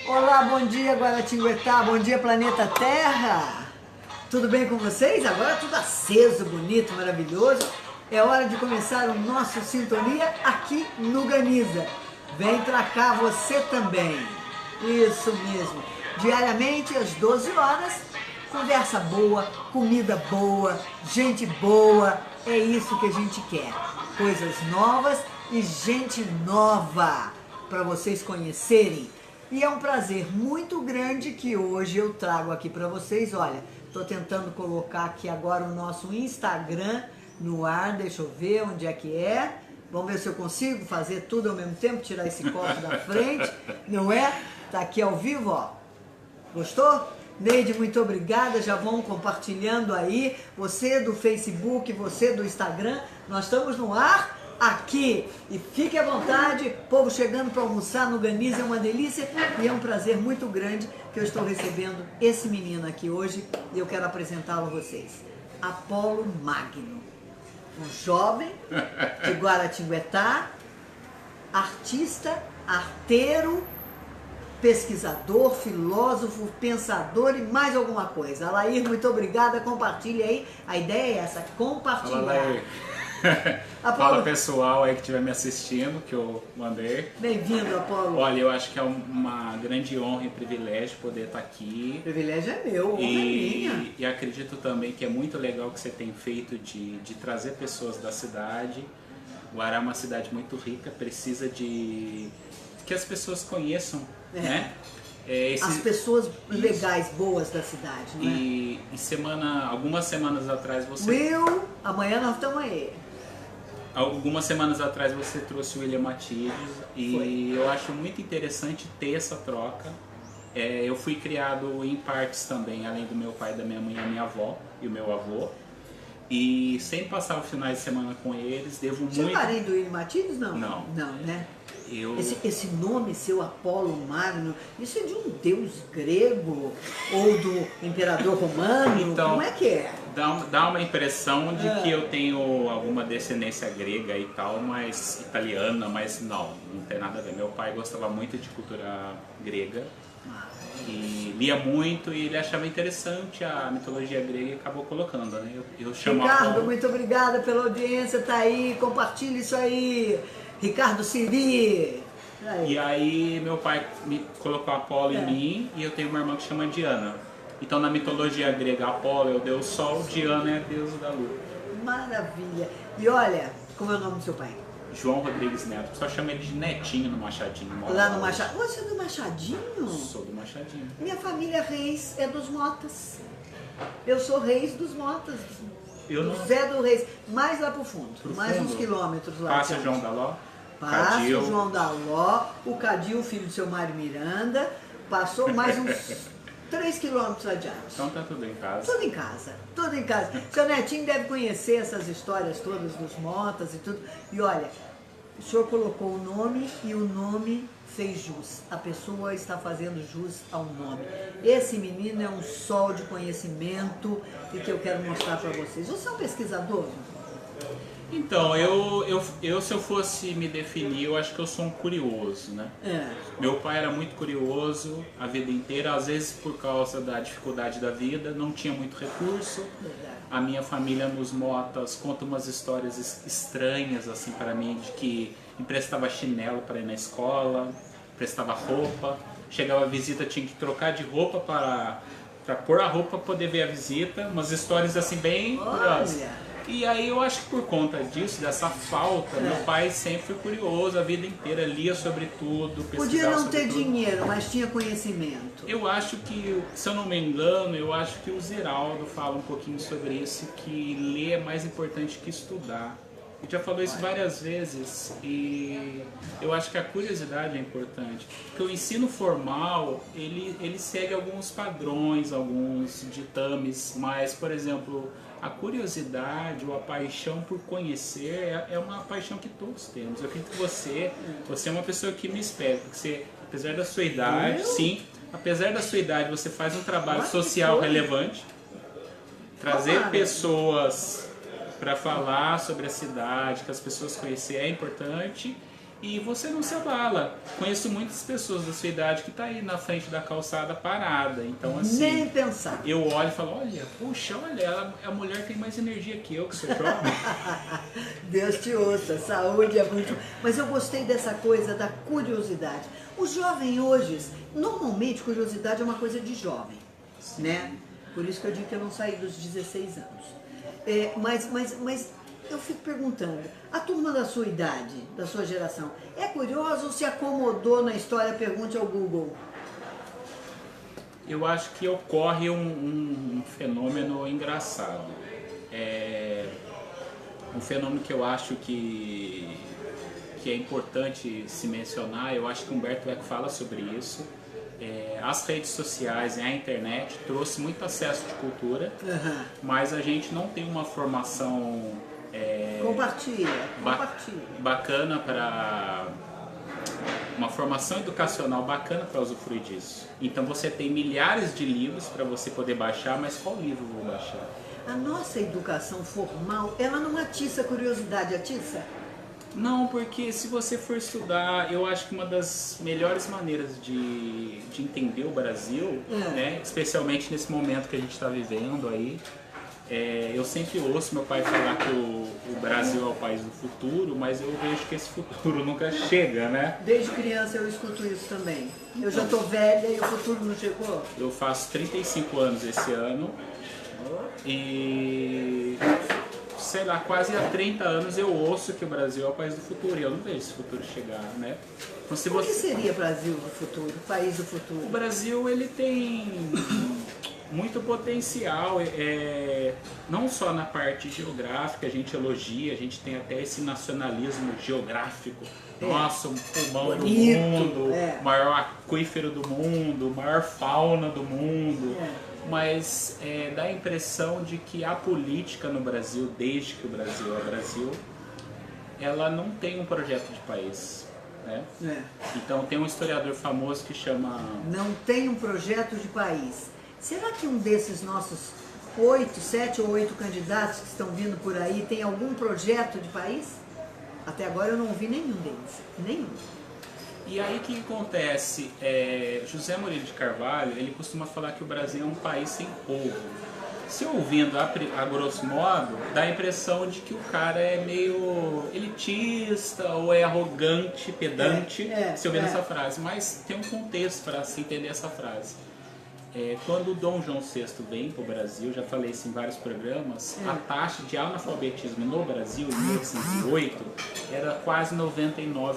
Olá, bom dia Guaratinguetá, bom dia planeta Terra. Tudo bem com vocês? Agora tudo aceso, bonito, maravilhoso. É hora de começar o nosso Sintonia aqui no Ganiza. Vem pra cá você também. Isso mesmo. Diariamente às 12 horas, conversa boa, comida boa, gente boa. É isso que a gente quer. Coisas novas e gente nova para vocês conhecerem. E é um prazer muito grande que hoje eu trago aqui para vocês. Olha, estou tentando colocar aqui agora o nosso Instagram no ar. Deixa eu ver onde é que é. Vamos ver se eu consigo fazer tudo ao mesmo tempo, tirar esse copo da frente. Não é? Tá aqui ao vivo, ó. Gostou? Neide, muito obrigada. Já vão compartilhando aí. Você do Facebook, você do Instagram. Nós estamos no ar aqui, e fique à vontade, povo chegando para almoçar no Ganiza, é uma delícia e é um prazer muito grande que eu estou recebendo esse menino aqui hoje e eu quero apresentá-lo a vocês. Apolo Magno, um jovem de Guaratinguetá, artista, arteiro, pesquisador, filósofo, pensador e mais alguma coisa. Alair, muito obrigada, compartilhe aí, a ideia é essa, compartilhar. Fala pessoal aí que estiver me assistindo, que eu mandei. Bem-vindo, Apolo. Olha, eu acho que é uma grande honra e privilégio poder estar aqui. O privilégio é meu, honra é minha. E acredito também que é muito legal o que você tem feito de trazer pessoas da cidade. Guará é uma cidade muito rica, precisa de que as pessoas conheçam, né? As pessoas legais, boas da cidade, né? E algumas semanas atrás você... amanhã nós estamos aí. Algumas semanas atrás você trouxe o William Matides e eu acho muito interessante ter essa troca. Eu fui criado em partes também, além do meu pai, da minha mãe, a minha avó e o meu avô. E sempre passava finais de semana com eles, devo muito... Você é parente do William Matides, não? Não. Não, né? Esse nome seu, Apolo Magno, isso é de um deus grego ou do imperador romano? Então, como é que é? Dá uma impressão de que eu tenho alguma descendência grega e tal, mas italiana, mas não tem nada a ver. Meu pai gostava muito de cultura grega e lia muito e ele achava interessante a mitologia grega e acabou colocando, né? Eu chamo Ricardo, Apolo. muito obrigada pela audiência, tá aí, compartilha isso aí. Ricardo Siri. E aí meu pai me colocou Apolo em mim e eu tenho uma irmã que chama Diana. Então na mitologia grega Apolo é o deus Sol, Diana é a deusa da lua. Maravilha. E olha, como é o nome do seu pai? João Rodrigues Neto. O pessoal chama ele de Netinho no Machadinho. Lá no Machadinho. Você é do Machadinho? Sou do Machadinho. Minha família Reis é dos Motas. Eu sou Reis dos Motas. Zé do Reis. Mais lá pro fundo. Mais uns quilômetros lá. Passa João da Ló. Passa o João da Ló. O Cadil, filho do seu Mário Miranda. Passou mais uns 3 quilômetros adiante. Então tá tudo em casa. Tudo em casa, tudo em casa. Seu netinho deve conhecer essas histórias todas dos Motas e tudo. E olha, o senhor colocou o nome e o nome fez jus. A pessoa está fazendo jus ao nome. Esse menino é um sol de conhecimento e que eu quero mostrar para vocês. Você é um pesquisador? Então, se eu fosse me definir, eu acho que eu sou um curioso, né? Meu pai era muito curioso a vida inteira, às vezes por causa da dificuldade da vida, não tinha muito recurso. A minha família nos Motas conta umas histórias estranhas assim para mim, de que emprestava chinelo para ir na escola, emprestava roupa, chegava a visita, tinha que trocar de roupa para pôr a roupa para poder ver a visita, umas histórias assim bem curiosas. E aí eu acho que por conta disso, dessa falta, meu pai sempre foi curioso a vida inteira, lia sobre tudo, pesquisava. Podia não sobre ter tudo. dinheiro, mas tinha conhecimento. Eu acho que, se eu não me engano, eu acho que o Ziraldo fala um pouquinho sobre isso, que ler é mais importante que estudar. Ele já falou isso várias vezes e eu acho que a curiosidade é importante. Porque o ensino formal, ele segue alguns padrões, alguns ditames, mas, por exemplo, a curiosidade ou a paixão por conhecer é uma paixão que todos temos. Eu acredito que você é uma pessoa que me espera, porque você, apesar da sua idade, apesar da sua idade, você faz um trabalho social relevante, trazer pessoas para falar sobre a cidade, que as pessoas conhecerem é importante. e você não se abala. Conheço muitas pessoas da sua idade que tá aí na frente da calçada parada. Então, assim, nem pensar. Eu olho e falo, olha, puxa, olha, a mulher tem mais energia que eu, que sou jovem. Deus te ouça, saúde é muito... Mas eu gostei dessa coisa da curiosidade. O jovem hoje, normalmente curiosidade é uma coisa de jovem, né? Por isso que eu digo que eu não saí dos 16 anos. Mas eu fico perguntando, a turma da sua idade, da sua geração, é curiosa ou se acomodou na história? Pergunte ao Google. Eu acho que ocorre um fenômeno engraçado. Um fenômeno que eu acho que é importante se mencionar, eu acho que Humberto Eco fala sobre isso. As redes sociais e a internet trouxe muito acesso de cultura, mas a gente não tem uma formação compartilha. Bacana para uma formação educacional bacana para usufruir disso. Então você tem milhares de livros para você poder baixar, mas qual livro eu vou baixar? A nossa educação formal, ela não atiça a curiosidade, atiça? Não, porque se você for estudar, eu acho que uma das melhores maneiras de entender o Brasil, né, especialmente nesse momento que a gente está vivendo aí, eu sempre ouço meu pai falar que o Brasil é o país do futuro, mas eu vejo que esse futuro nunca chega, né? Desde criança eu escuto isso também. Eu já estou velha e o futuro não chegou? Eu faço 35 anos esse ano e, sei lá, quase há 30 anos eu ouço que o Brasil é o país do futuro e eu não vejo esse futuro chegar, né? Então, o que seria Brasil do futuro, país do futuro? O Brasil, ele tem muito potencial, não só na parte geográfica, a gente elogia, a gente tem até esse nacionalismo geográfico. Nossa, o pulmão do mundo, o maior aquífero do mundo, maior fauna do mundo. Mas dá a impressão de que a política no Brasil, desde que o Brasil é Brasil, ela não tem um projeto de país. Né? Então tem um historiador famoso que chama... Não tem um projeto de país. Será que um desses nossos 7 ou 8 candidatos que estão vindo por aí tem algum projeto de país? Até agora eu não ouvi nenhum deles. Nenhum. E aí o que acontece? José Murilo de Carvalho, ele costuma falar que o Brasil é um país sem povo. Se ouvindo a grosso modo, dá a impressão de que o cara é meio elitista ou é arrogante, pedante, se ouvindo essa frase. Mas tem um contexto para se entender essa frase. Quando o Dom João VI vem para o Brasil, já falei isso em vários programas, a taxa de analfabetismo no Brasil, em 1808, era quase 99%.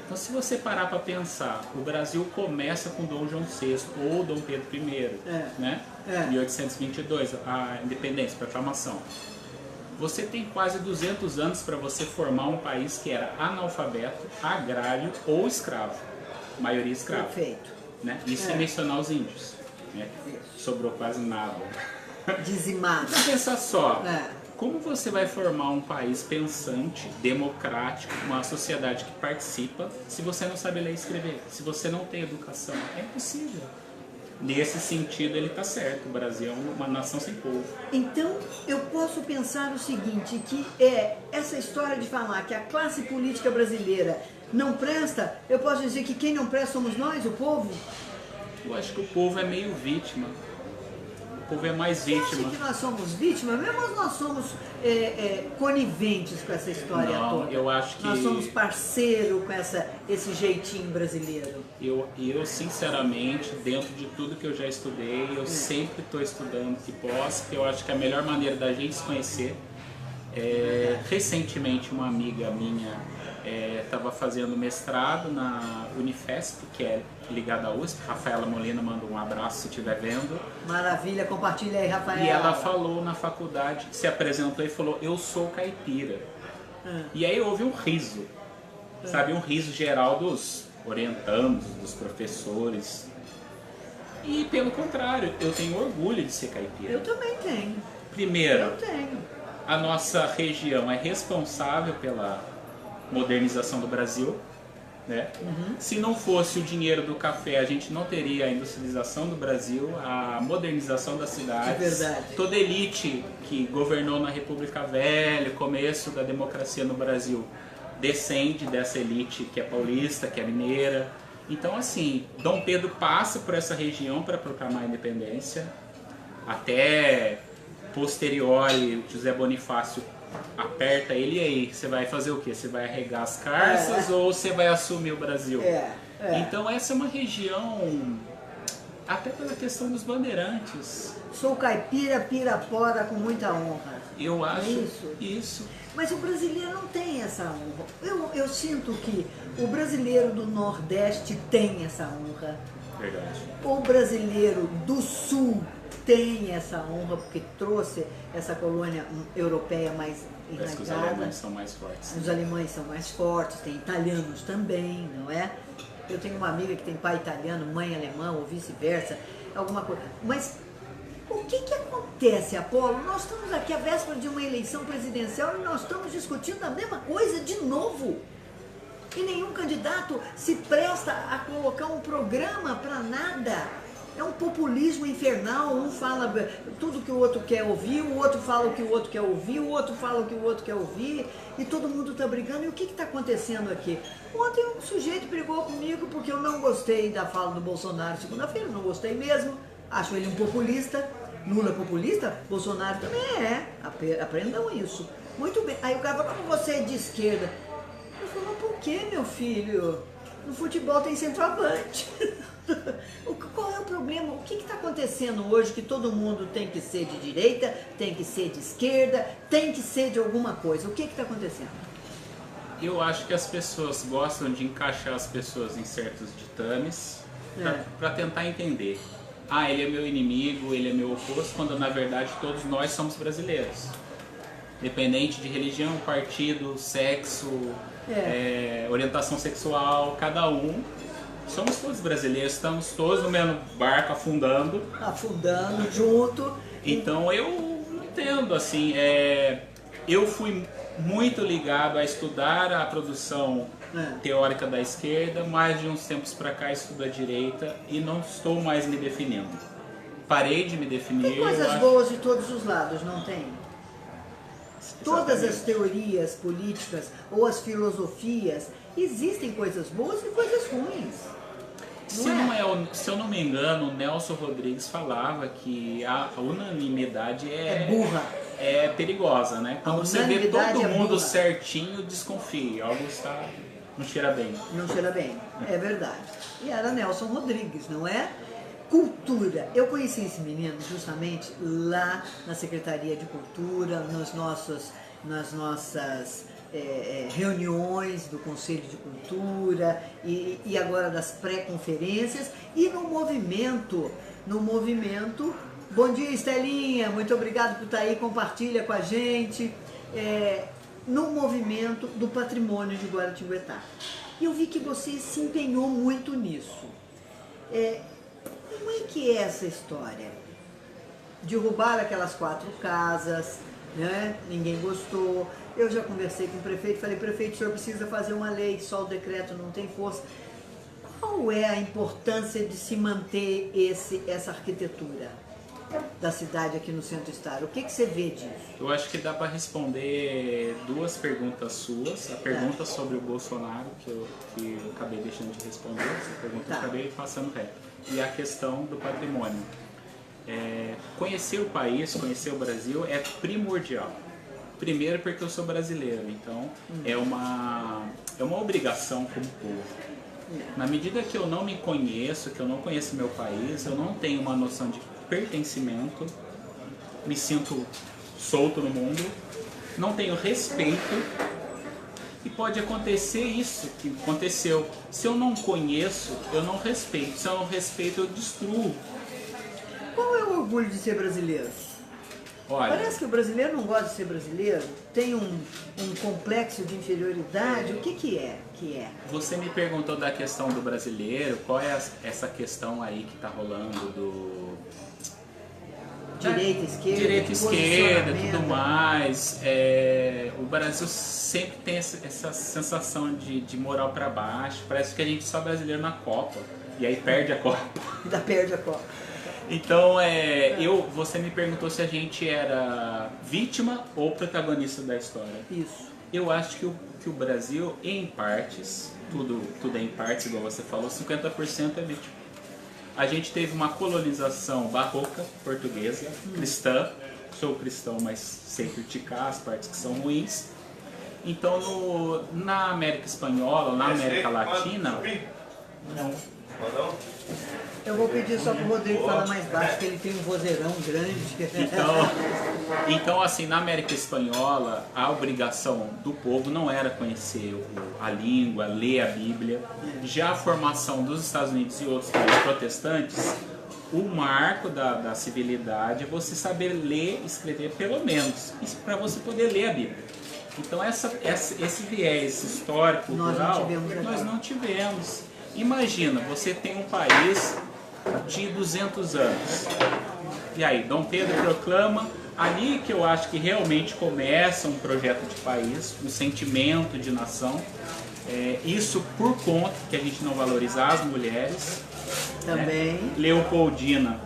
Então, se você parar para pensar, o Brasil começa com Dom João VI ou Dom Pedro I, né? 1822, a independência, a proclamação. Você tem quase 200 anos para você formar um país que era analfabeto, agrário ou escravo. Maioria escravo. Perfeito. Né? Isso sem mencionar os índios. Né? Sobrou quase nada. Dizimado. Então, pensa só. Como você vai formar um país pensante, democrático, uma sociedade que participa, se você não sabe ler e escrever? Se você não tem educação? É impossível. Nesse sentido, ele está certo. O Brasil é uma nação sem povo. Então, eu posso pensar o seguinte, que essa história de falar que a classe política brasileira não presta, eu posso dizer que quem não presta somos nós, o povo? Eu acho que o povo é meio vítima. O povo é mais vítima. Você acha que nós somos vítimas? Mesmo nós somos coniventes com essa história toda? Eu acho que... Nós somos parceiro com esse jeitinho brasileiro. Eu sinceramente, dentro de tudo que eu já estudei, eu sempre estou estudando que posso, porque eu acho que a melhor maneira da gente se conhecer. Recentemente, uma amiga minha estava fazendo mestrado na Unifesp, que é ligada à USP. Rafaela Molina, manda um abraço se estiver vendo. Maravilha, compartilha aí, Rafaela. E ela falou na faculdade, se apresentou e falou, eu sou caipira. E aí houve um riso, sabe, um riso geral dos orientandos, dos professores. E pelo contrário, eu tenho orgulho de ser caipira. Eu também tenho. Primeiro, eu tenho. A nossa região é responsável pela modernização do Brasil, né? Se não fosse o dinheiro do café, a gente não teria a industrialização do Brasil, a modernização das cidades. É verdade. Toda elite que governou na República Velha, começo da democracia no Brasil, descende dessa elite que é paulista, que é mineira. Então, assim, Dom Pedro passa por essa região para proclamar a independência. Até posteriori, José Bonifácio aperta ele, e aí, você vai fazer o quê? Você vai arregar as carças ou você vai assumir o Brasil? Então essa é uma região, até pela questão dos bandeirantes. Sou caipira, pirapora com muita honra. Eu acho isso. Mas o brasileiro não tem essa honra. Eu sinto que o brasileiro do Nordeste tem essa honra. Verdade. O brasileiro do Sul tem essa honra porque trouxe essa colônia europeia mais enraizada. Parece que os alemães são mais fortes. Os alemães são mais fortes, tem italianos também, não é? Eu tenho uma amiga que tem pai italiano, mãe alemã ou vice-versa, alguma coisa. Mas o que acontece, Apolo? Nós estamos aqui à véspera de uma eleição presidencial e nós estamos discutindo a mesma coisa de novo. E nenhum candidato se presta a colocar um programa para nada. É um populismo infernal, um fala tudo que o outro quer ouvir, o outro fala o que o outro quer ouvir, o outro fala o que o outro quer ouvir, e todo mundo está brigando. E o que está acontecendo aqui? Ontem um sujeito brigou comigo porque eu não gostei da fala do Bolsonaro segunda-feira, não gostei mesmo, acho ele um populista. Lula é populista? Bolsonaro também é, aprendam isso. Muito bem. Aí o cara falou, como você é de esquerda? Eu falei, mas por que, meu filho? No futebol tem centroavante. Qual é o problema? O que está acontecendo hoje que todo mundo tem que ser de direita, tem que ser de esquerda, tem que ser de alguma coisa? O que está acontecendo? Eu acho que as pessoas gostam de encaixar as pessoas em certos ditames para tentar entender. Ah, ele é meu inimigo, ele é meu oposto, quando na verdade todos nós somos brasileiros. Independente de religião, partido, sexo, orientação sexual, cada um. Somos todos brasileiros, estamos todos no mesmo barco afundando. Afundando junto. Então eu entendo, assim, eu fui muito ligado a estudar a produção teórica da esquerda, mas de uns tempos para cá estudo a direita e não estou mais me definindo. Parei de me definir. Tem coisas boas de todos os lados, não tem? Todas as teorias políticas ou as filosofias, existem coisas boas e coisas ruins. Se eu não me engano, o Nelson Rodrigues falava que a unanimidade é burra. É perigosa, né? Quando você vê todo mundo certinho, desconfie. Algo não cheira bem. Não cheira bem, é verdade. E era Nelson Rodrigues, não é? Cultura. Eu conheci esse menino justamente lá na Secretaria de Cultura, nas nossas reuniões do Conselho de Cultura e agora das pré-conferências e no movimento. Bom dia, Estelinha, muito obrigado por estar aí, compartilha com a gente. No movimento do patrimônio de Guaratinguetá. E eu vi que você se empenhou muito nisso. Como é que é essa história? Derrubaram aquelas 4 casas, né? Ninguém gostou. Eu já conversei com o prefeito, falei, prefeito, o senhor precisa fazer uma lei, só o decreto não tem força. Qual é a importância de se manter essa arquitetura da cidade aqui no centro-estado? O que você vê disso? Eu acho que dá para responder 2 perguntas suas. A pergunta sobre o Bolsonaro, que eu acabei deixando de responder, essa pergunta eu acabei passando reto. E a questão do patrimônio. Conhecer o país, conhecer o Brasil é primordial. Primeiro porque eu sou brasileiro, então é uma obrigação como povo. Na medida que eu não me conheço, que eu não conheço meu país, eu não tenho uma noção de pertencimento, me sinto solto no mundo, não tenho respeito e pode acontecer isso que aconteceu. Se eu não conheço, eu não respeito. Se eu não respeito, eu destruo. Qual é o orgulho de ser brasileiro? Olha, parece que o brasileiro não gosta de ser brasileiro, tem um complexo de inferioridade. O que é? Você me perguntou da questão do brasileiro, qual é essa questão aí que está rolando do... Direita, esquerda, tudo mais. O Brasil sempre tem essa sensação de moral para baixo. Parece que a gente só é brasileiro na Copa e aí perde a Copa. Ainda perde a Copa. Então, você me perguntou se a gente era vítima ou protagonista da história. Isso. Eu acho que o que o Brasil, em partes, tudo é em partes, igual você falou, 50% é vítima. A gente teve uma colonização barroca, portuguesa, cristã. Sou cristão, mas sei criticar as partes que são ruins. Então, na América Espanhola, na América Latina... Não. Eu vou pedir só para o Rodrigo falar mais baixo, que ele tem um vozeirão grande. Então, assim, na América Espanhola, a obrigação do povo não era conhecer a língua, ler a Bíblia. Já a formação dos Estados Unidos e outros países protestantes, o marco da civilidade é você saber ler e escrever pelo menos, para você poder ler a Bíblia. Então esse viés histórico, cultural, nós não tivemos. Imagina, você tem um país de 200 anos. E aí, Dom Pedro proclama, ali que eu acho que realmente começa um projeto de país, um sentimento de nação. Isso por conta que a gente não valorizar as mulheres. Também. Né? Leopoldina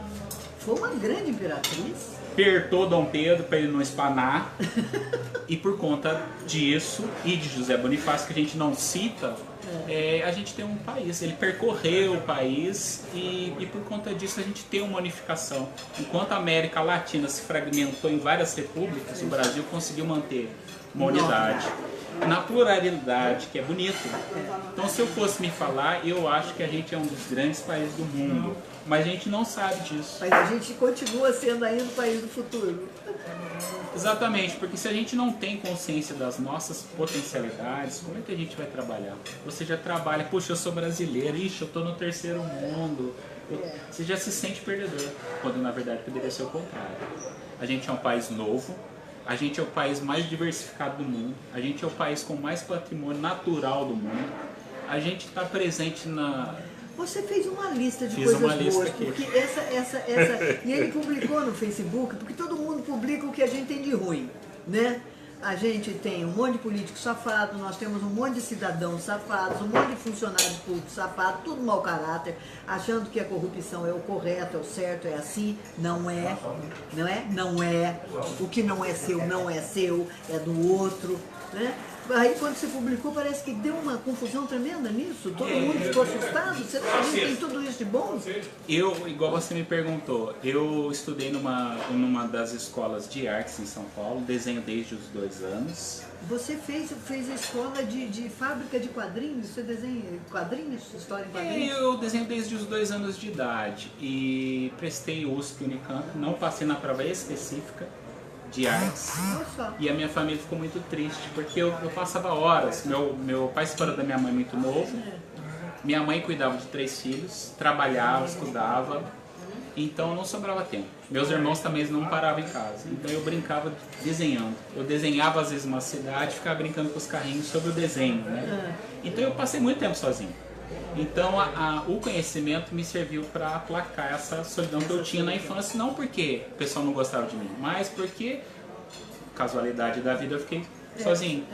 foi uma grande imperatriz. Apertou Dom Pedro para ele não espanar. E por conta disso, e de José Bonifácio, que a gente não cita, a gente tem um país. Ele percorreu o país e por conta disso a gente tem uma unificação. Enquanto a América Latina se fragmentou em várias repúblicas, o Brasil conseguiu manter uma unidade. Na pluralidade, que é bonito. Então, se eu fosse me falar, eu acho que a gente é um dos grandes países do mundo. Mas a gente não sabe disso. Mas a gente continua sendo ainda o país do futuro. Exatamente, porque se a gente não tem consciência das nossas potencialidades, como é que a gente vai trabalhar? Você já trabalha, puxa, eu sou brasileiro, ixi, eu estou no terceiro mundo. Você já se sente perdedor, quando na verdade poderia ser o contrário. A gente é um país novo, a gente é o país mais diversificado do mundo, a gente é o país com mais patrimônio natural do mundo, a gente está presente na... Você fez uma lista de coisas boas, porque e ele publicou no Facebook, porque todo mundo publica o que a gente tem de ruim, né? A gente tem um monte de políticos safados, nós temos um monte de cidadãos safados, um monte de funcionários públicos safados, tudo mau caráter, achando que a corrupção é o correto, é o certo, é assim. Não é, não é? Não é. O que não é seu, não é seu, é do outro, né? Aí quando você publicou, parece que deu uma confusão tremenda nisso. Todo mundo ficou assustado. Você tem tudo isso de bom? Eu, igual você me perguntou, eu estudei numa das escolas de artes em São Paulo, desenho desde os 2 anos. Você fez a escola de fábrica de quadrinhos? Você desenha quadrinhos, história em quadrinhos? Eu desenho desde os 2 anos de idade e prestei USP, Unicamp, não passei na prova específica de artes. E a minha família ficou muito triste, porque eu passava horas. Meu pai se separou da minha mãe muito novo. Minha mãe cuidava de 3 filhos, trabalhava, estudava, então não sobrava tempo. Meus irmãos também não paravam em casa, então eu brincava desenhando. Eu desenhava às vezes uma cidade, ficava brincando com os carrinhos sobre o desenho, né? Então eu passei muito tempo sozinho. Então o conhecimento me serviu para aplacar essa solidão que eu tinha na infância, não porque o pessoal não gostava de mim, mas porque, casualidade da vida, eu fiquei sozinho.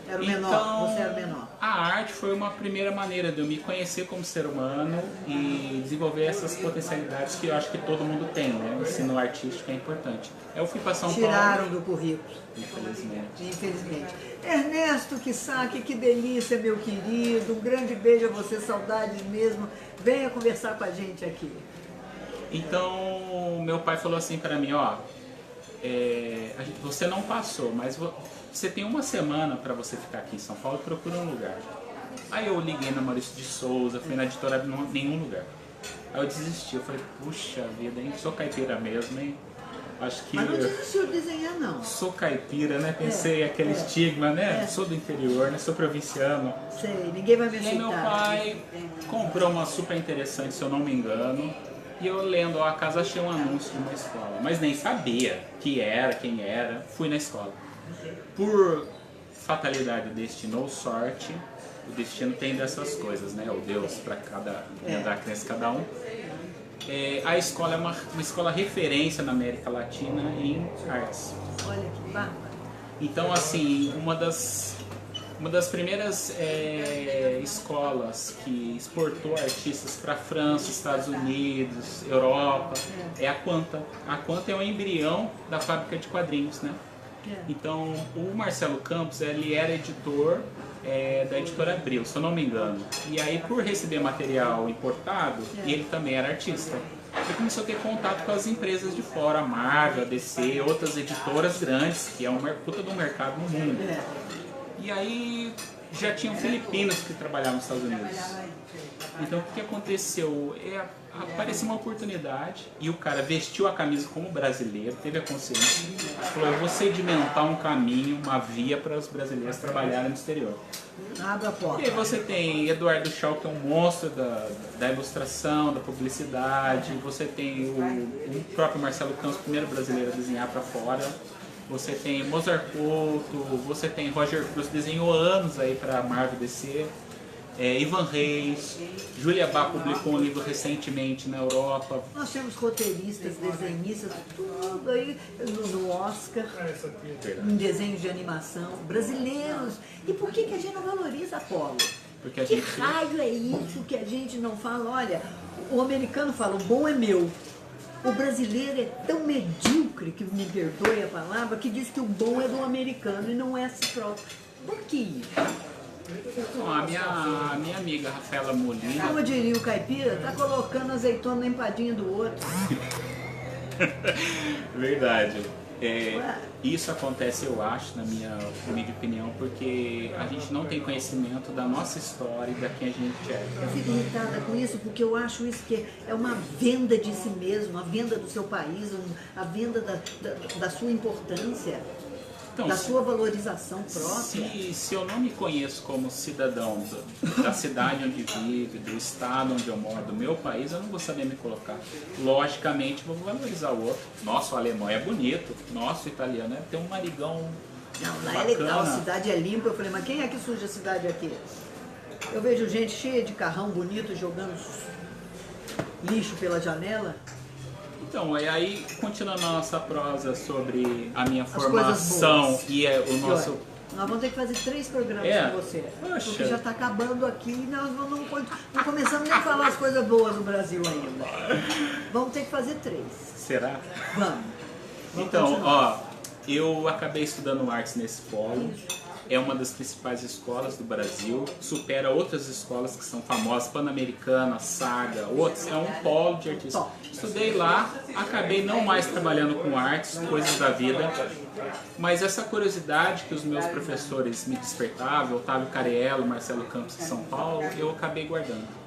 Era o menor, então, você era o menor. A arte foi uma primeira maneira de eu me conhecer como ser humano e desenvolver essas potencialidades que eu acho que todo mundo tem, né? O ensino artístico é importante. Eu fui para São Paulo. Tiraram do currículo. Infelizmente. Infelizmente. Ernesto Kisaki, que delícia, meu querido. Um grande beijo a você, saudades mesmo. Venha conversar com a gente aqui. Então, meu pai falou assim para mim, ó, você não passou, mas você tem uma semana para você ficar aqui em São Paulo e procura um lugar. Aí eu liguei na Maurício de Souza, fui na editora, nenhum lugar. Aí eu desisti, eu falei, puxa vida, hein, sou caipira mesmo, hein? Acho que mas não desistiu de desenhar, não. Sou caipira, né? Pensei aquele estigma, né? Sou do interior, né? Sou provinciano. Sei, ninguém vai me aceitar. E meu pai comprou uma super interessante, se eu não me engano. E eu lendo a casa achei um anúncio de uma escola, mas nem sabia quem era. Fui na escola. Por fatalidade do destino ou sorte, o destino tem dessas coisas, né? O Deus para dar a criança cada um. A escola é uma escola referência na América Latina em artes. Olha que bárbaro. Então, assim, uma das primeiras escolas que exportou artistas para França, Estados Unidos, Europa, é a Quanta. A Quanta é um embrião da fábrica de quadrinhos, né? Então, o Marcelo Campos, ele era editor da editora Abril, se eu não me engano. E aí, por receber material importado, ele também era artista. Ele começou a ter contato com as empresas de fora, a Marvel, a DC, outras editoras grandes, que é um puta do mercado no mundo. E aí, já tinham filipinos que trabalhavam nos Estados Unidos. Então, o que aconteceu? Apareceu uma oportunidade e o cara vestiu a camisa como brasileiro, teve a consciência, falou: eu vou sedimentar um caminho, uma via para os brasileiros trabalharem no exterior. Abre a porta. E aí você tem Eduardo Shaw, que é um monstro da ilustração, da publicidade. Você tem o próprio Marcelo Campos, primeiro brasileiro a desenhar para fora. Você tem Mozart Couto, você tem Roger Cruz, desenhou anos aí para Marvel DC. Ivan Reis, Julia Bach publicou um livro recentemente na Europa. Nós temos roteiristas, desenhistas, tudo aí no Oscar, em desenhos de animação, brasileiros. E por que a gente não valoriza, Apolo? Porque que raio é isso que a gente não fala? Olha, o americano fala, o bom é meu. O brasileiro é tão medíocre, que me perdoe a palavra, que diz que o bom é do americano e não é si próprio. Por que isso? A minha amiga Rafaela Molina... Como diria o caipira, tá colocando azeitona na empadinha do outro. Verdade. Isso acontece, eu acho, na minha humilde opinião, porque a gente não tem conhecimento da nossa história e da quem a gente é. Eu fico irritada com isso, porque eu acho isso que é uma venda de si mesmo, a venda do seu país, a venda da sua importância. Então, da sua valorização própria. Se eu não me conheço como cidadão da cidade onde vive, do estado onde eu moro, do meu país, eu não vou saber me colocar. Logicamente, vou valorizar o outro. Nossa, o alemão é bonito. Nossa, o italiano tem um narigão. Não, lá é legal, a cidade é limpa. Eu falei, mas quem é que suja a cidade aqui? Eu vejo gente cheia de carrão bonito jogando lixo pela janela. Então, aí, continuando a nossa prosa sobre a minha formação e o nosso... Nós vamos ter que fazer 3 programas com você. Poxa. Porque já está acabando aqui e nós não começamos nem a falar as coisas boas do Brasil ainda. Vamos ter que fazer 3. Será? Vamos então, continuar. Eu acabei estudando artes nesse polo. É uma das principais escolas do Brasil, supera outras escolas que são famosas, Pan-Americana, Saga, outras, é um polo de artistas. Estudei lá, acabei não mais trabalhando com artes, coisas da vida, mas essa curiosidade que os meus professores me despertavam, Otávio Cariello, Marcelo Campos de São Paulo, eu acabei guardando.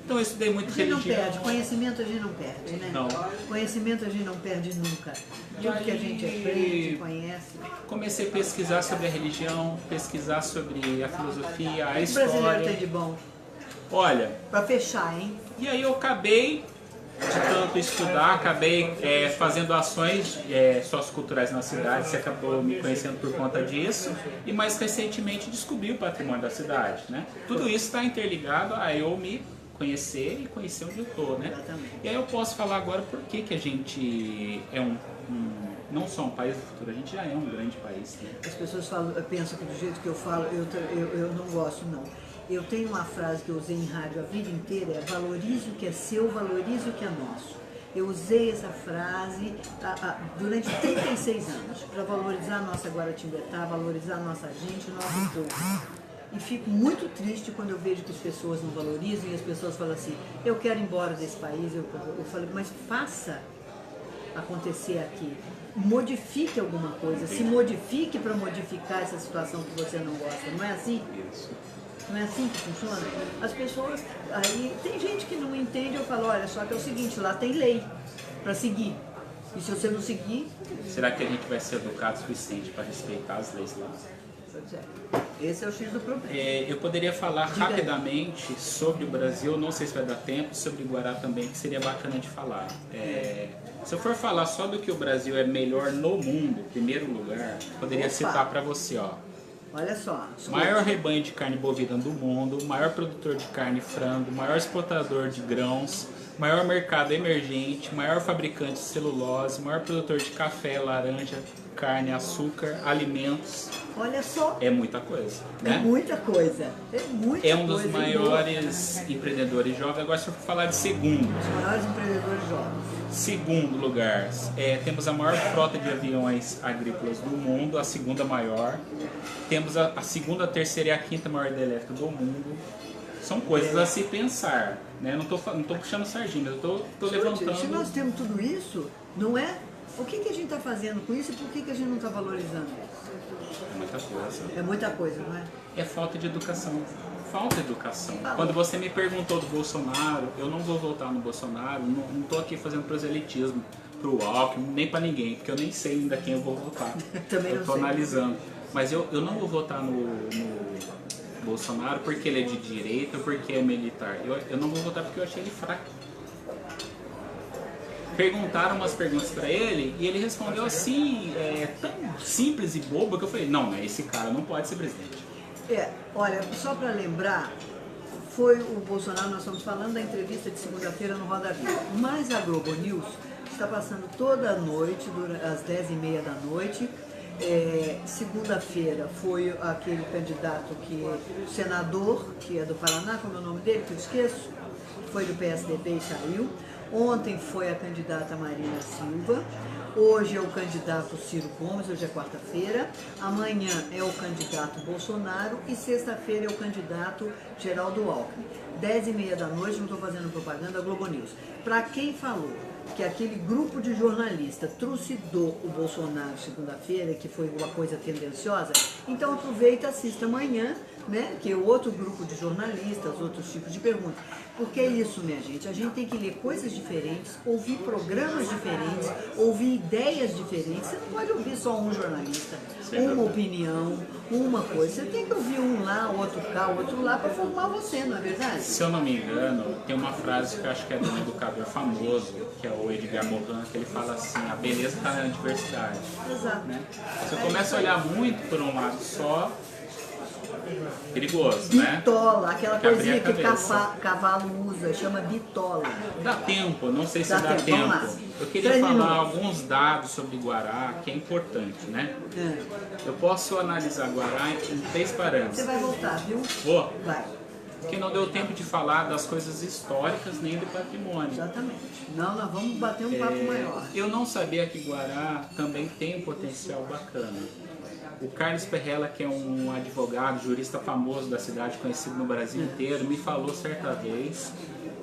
Então eu estudei muito religião. A gente não perde, conhecimento a gente não perde, né? Não. Conhecimento a gente não perde nunca. Tudo que a gente aprende, conhece. Comecei a pesquisar sobre a religião, pesquisar sobre a filosofia, a história. O brasileiro tem de bom. Olha... Para fechar, hein? E aí eu acabei de tanto estudar, acabei fazendo ações socioculturais na cidade, você acabou me conhecendo por conta disso, e mais recentemente descobri o patrimônio da cidade, né? Tudo isso está interligado a eu me conhecer e conhecer onde eu estou, né? E aí eu posso falar agora por que a gente é não só um país do futuro, a gente já é um grande país. Né? As pessoas pensam que do jeito que eu falo, eu não gosto, não. Eu tenho uma frase que eu usei em rádio a vida inteira, valorize o que é seu, valorize o que é nosso. Eu usei essa frase durante 36 anos, para valorizar a nossa Guaratinguetá, valorizar a nossa gente, o nosso povo. E fico muito triste quando eu vejo que as pessoas não valorizam e as pessoas falam assim, eu quero ir embora desse país. Eu falo, mas faça acontecer aqui. Modifique alguma coisa, se modifique para modificar essa situação que você não gosta. Não é assim? Não é assim que funciona? As pessoas, aí tem gente que não entende, eu falo, olha, só que é o seguinte, lá tem lei para seguir. E se você não seguir... Será que a gente vai ser educado o suficiente para respeitar as leis lá? Pois é. Esse é o X do problema. Eu poderia falar rapidamente sobre o Brasil, não sei se vai dar tempo, sobre o Guará também, que seria bacana de falar. Se eu for falar só do que o Brasil é melhor no mundo, em primeiro lugar, poderia citar para você, ó. Olha só. Maior rebanho de carne bovina do mundo, maior produtor de carne e frango, maior exportador de grãos, maior mercado emergente, maior fabricante de celulose, maior produtor de café, laranja, carne, açúcar, alimentos. Olha só. É muita coisa, né? É muita coisa. É muita coisa. É um dos maiores empreendedores jovens. Agora, se eu for falar de segundo. Os maiores empreendedores jovens. Segundo lugar, temos a maior frota de aviões agrícolas do mundo, a segunda maior. Temos a segunda, a terceira e a quinta maior hidrelétrica do mundo. São coisas a se pensar, né? Não tô puxando sardinha, mas eu tô levantando. Se nós temos tudo isso, não é? O que a gente está fazendo com isso e por que a gente não está valorizando isso? É muita coisa. É muita coisa, não é? É falta de educação. Falta de educação. Quando você me perguntou do Bolsonaro, eu não vou votar no Bolsonaro, não estou aqui fazendo proselitismo pro Alckmin, nem para ninguém, porque eu nem sei ainda quem eu vou votar. Também eu estou analisando. Mas eu não vou votar no Bolsonaro porque ele é de direita ou porque é militar. Eu não vou votar porque eu achei ele fraco. Perguntaram umas perguntas para ele e ele respondeu assim, tão simples e bobo, que eu falei, não, esse cara não pode ser presidente. Olha, só para lembrar, foi o Bolsonaro, nós estamos falando da entrevista de segunda-feira no Roda Viva, mas a Globo News está passando toda a noite, às 10h30 da noite. Segunda-feira foi aquele candidato o senador, que é do Paraná, como é o nome dele, que eu esqueço, foi do PSDB e saiu. Ontem foi a candidata Marina Silva, hoje é o candidato Ciro Gomes, hoje é quarta-feira, amanhã é o candidato Bolsonaro e sexta-feira é o candidato Geraldo Alckmin. 10h30 da noite, não estou fazendo propaganda, Globo News. Para quem falou que aquele grupo de jornalistas trucidou o Bolsonaro segunda-feira, que foi uma coisa tendenciosa, então aproveita e assista amanhã, né, que é outro grupo de jornalistas, outros tipos de perguntas. Porque é isso, minha gente, a gente tem que ler coisas diferentes, ouvir programas diferentes, ouvir ideias diferentes. Você não pode ouvir só um jornalista, uma opinião, uma coisa. Você tem que ouvir um lá, outro cá, outro lá, para formar você, não é verdade? Se eu não me engano, tem uma frase que eu acho que é de um educador famoso, que é o Edgar Morin, que ele fala assim, a beleza está na diversidade. Exato. Né? Se eu começo a olhar muito por um lado só, perigoso, né? Bitola, aquela coisinha que cavalo usa, chama bitola. Dá tempo, não sei se dá tempo. Eu queria falar alguns dados sobre Guará, que é importante, né? Eu posso analisar Guará em 3 parâmetros. Você vai voltar, viu? Vou. Vai. Porque não deu tempo de falar das coisas históricas nem do patrimônio. Exatamente. Não, nós vamos bater um papo maior. Eu não sabia que Guará também tem um potencial bacana. O Carlos Perrella, que é um advogado, jurista famoso da cidade, conhecido no Brasil inteiro, me falou certa vez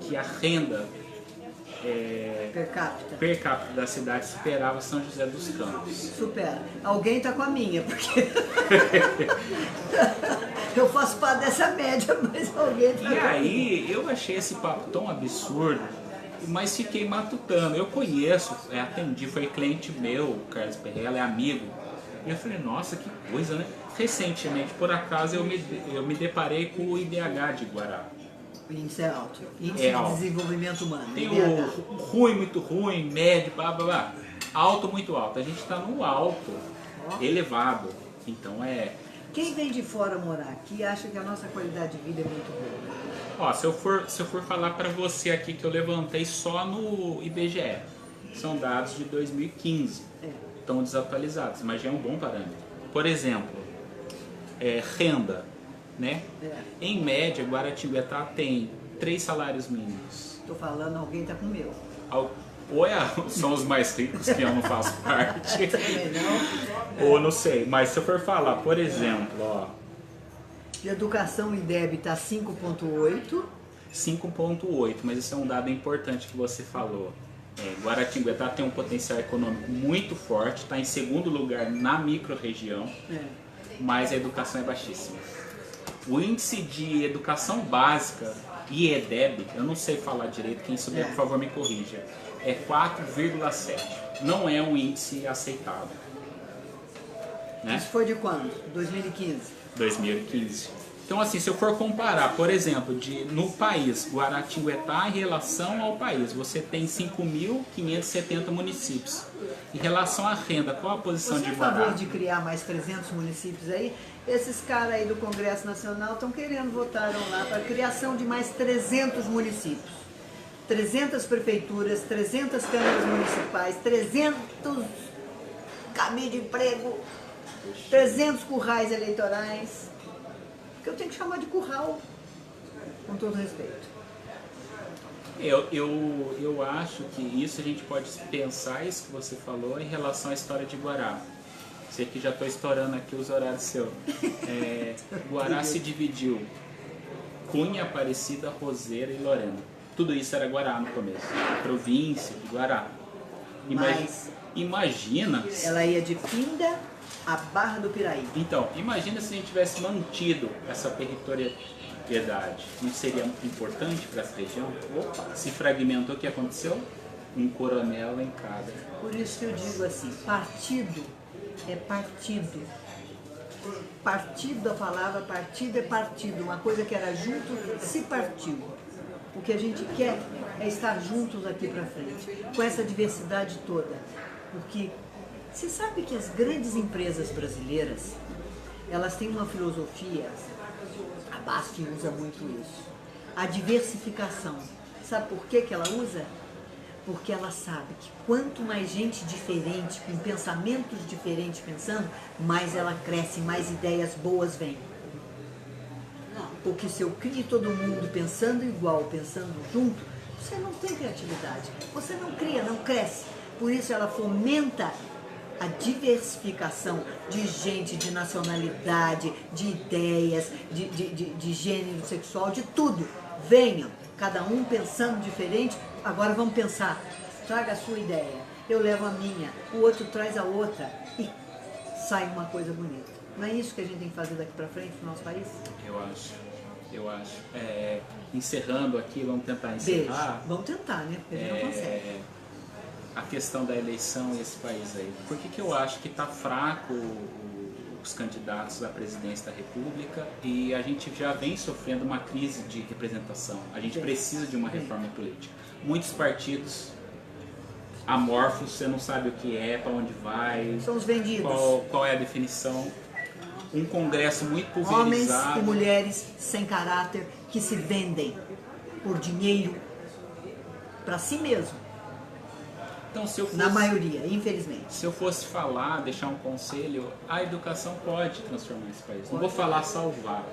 que a renda per capita da cidade superava São José dos Campos. Supera. Alguém tá com a minha, porque eu faço parte dessa média, mas alguém tá com a minha. E aí, eu achei esse papo tão absurdo, mas fiquei matutando. Eu conheço, atendi, foi cliente meu, o Carlos Perrella, é amigo. E eu falei, nossa, que coisa, né? Recentemente, por acaso, eu me deparei com o IDH de Guará. O índice é alto. Índice de desenvolvimento humano. Tem o ruim, muito ruim, médio, blá, blá, blá. Alto, muito alto. A gente está no alto, elevado. Então Quem vem de fora morar aqui acha que a nossa qualidade de vida é muito boa. Ó, se eu for falar para você aqui que eu levantei só no IBGE, são dados de 2015. Estão desatualizados, mas já é um bom parâmetro. Por exemplo, renda, né? Em média, Guaratinguetá tem 3 salários mínimos. Estou falando, alguém está com o meu. Ou são os mais ricos, que eu não faço parte. Também não. Ou não sei, mas se eu for falar, por exemplo, ó, de educação e débito está 5,8. 5,8, mas isso é um dado importante que você falou. Guaratinguetá tem um potencial econômico muito forte, está em segundo lugar na micro-região, mas a educação é baixíssima. O índice de educação básica, IEDEB, eu não sei falar direito, quem souber por favor me corrija, é 4,7. Não é um índice aceitável. Né? Isso foi de quando? 2015? 2015. Então, assim, se eu for comparar, por exemplo, no país, Guaratinguetá em relação ao país, você tem 5.570 municípios. Em relação à renda, qual a posição de Guará? Você é a favor de criar mais 300 municípios aí? Esses caras aí do Congresso Nacional estão querendo, votaram lá para a criação de mais 300 municípios. 300 prefeituras, 300 câmaras municipais, 300 cabide de emprego, 300 currais eleitorais, que eu tenho que chamar de curral, com todo respeito. Eu acho que isso a gente pode pensar, isso que você falou, em relação à história de Guará. Sei que já estou estourando aqui os horários seus. Guará se dividiu. Cunha, Aparecida, Roseira e Lorena. Tudo isso era Guará no começo. Província de Guará. Imagina... Ela ia de Pinda a Barra do Piraí. Então, imagina se a gente tivesse mantido essa territorialidade. Não seria importante para essa região? Opa, se fragmentou, o que aconteceu? Um coronel em cada. Por isso que eu digo assim, partido é partido. Partido, a palavra partido é partido. Uma coisa que era junto se partiu. O que a gente quer é estar juntos aqui para frente, com essa diversidade toda. Porque você sabe que as grandes empresas brasileiras, elas têm uma filosofia, a BASF usa muito isso, a diversificação. Sabe por que ela usa? Porque ela sabe que quanto mais gente diferente, com pensamentos diferentes pensando, mais ela cresce, mais ideias boas vêm. Porque se eu crio todo mundo pensando igual, pensando junto, você não tem criatividade, você não cria, não cresce. Por isso ela fomenta a diversificação de gente, de nacionalidade, de ideias, de gênero sexual, de tudo. Venham, cada um pensando diferente. Agora vamos pensar, traga a sua ideia, eu levo a minha, o outro traz a outra e sai uma coisa bonita. Não é isso que a gente tem que fazer daqui para frente no nosso país? Eu acho. Encerrando aqui, vamos tentar encerrar. Beijo. Vamos tentar, né? Porque a gente não consegue. A questão da eleição e esse país aí. Por que eu acho que está fraco os candidatos à presidência da República e a gente já vem sofrendo uma crise de representação? A gente precisa de uma reforma política. Muitos partidos amorfos, você não sabe o que é, para onde vai. São os vendidos. Qual é a definição? Um Congresso muito pulverizado. Homens e mulheres sem caráter que se vendem por dinheiro para si mesmo. Então, se eu fosse, na maioria, infelizmente. Se eu fosse falar, deixar um conselho, a educação pode transformar esse país. Não vou falar salvar.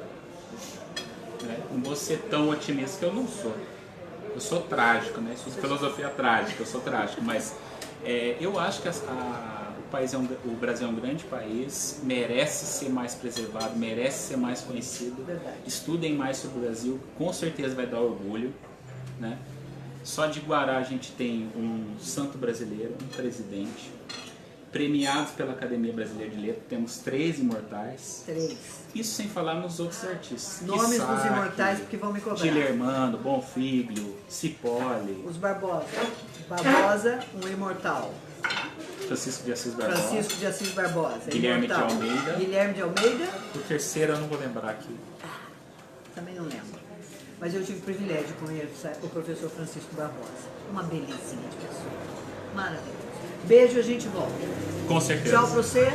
Né? Não vou ser tão otimista que eu não sou. Eu sou trágico, né? Sou filosofia trágica, eu sou trágico. Mas eu acho que o Brasil é um grande país, merece ser mais preservado, merece ser mais conhecido. Verdade. Estudem mais sobre o Brasil, com certeza vai dar orgulho. Né? Só de Guará a gente tem um santo brasileiro, um presidente, premiados pela Academia Brasileira de Letras, temos 3 imortais. 3. Isso sem falar nos outros artistas. Nomes dos imortais, porque vão me cobrar. Tilermano, Bonfíglio, Cipolle. Os Barbosa. Barbosa, um imortal. Francisco de Assis Barbosa. Francisco de Assis Barbosa. Guilherme imortal. de Almeida. Guilherme de Almeida. O terceiro eu não vou lembrar aqui. Também não lembro. Mas eu tive o privilégio de conhecer o professor Francisco Barbosa. Uma belezinha de pessoa. Maravilhoso. Beijo, a gente volta. Com certeza. Tchau pra você.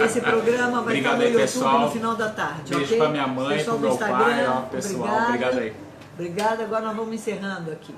Esse programa vai estar no YouTube pessoal. No final da tarde. Beijo okay? pra minha mãe, pessoal pro meu Instagram, pai, ó, pessoal. Obrigado aí. Obrigada. Agora nós vamos encerrando aqui.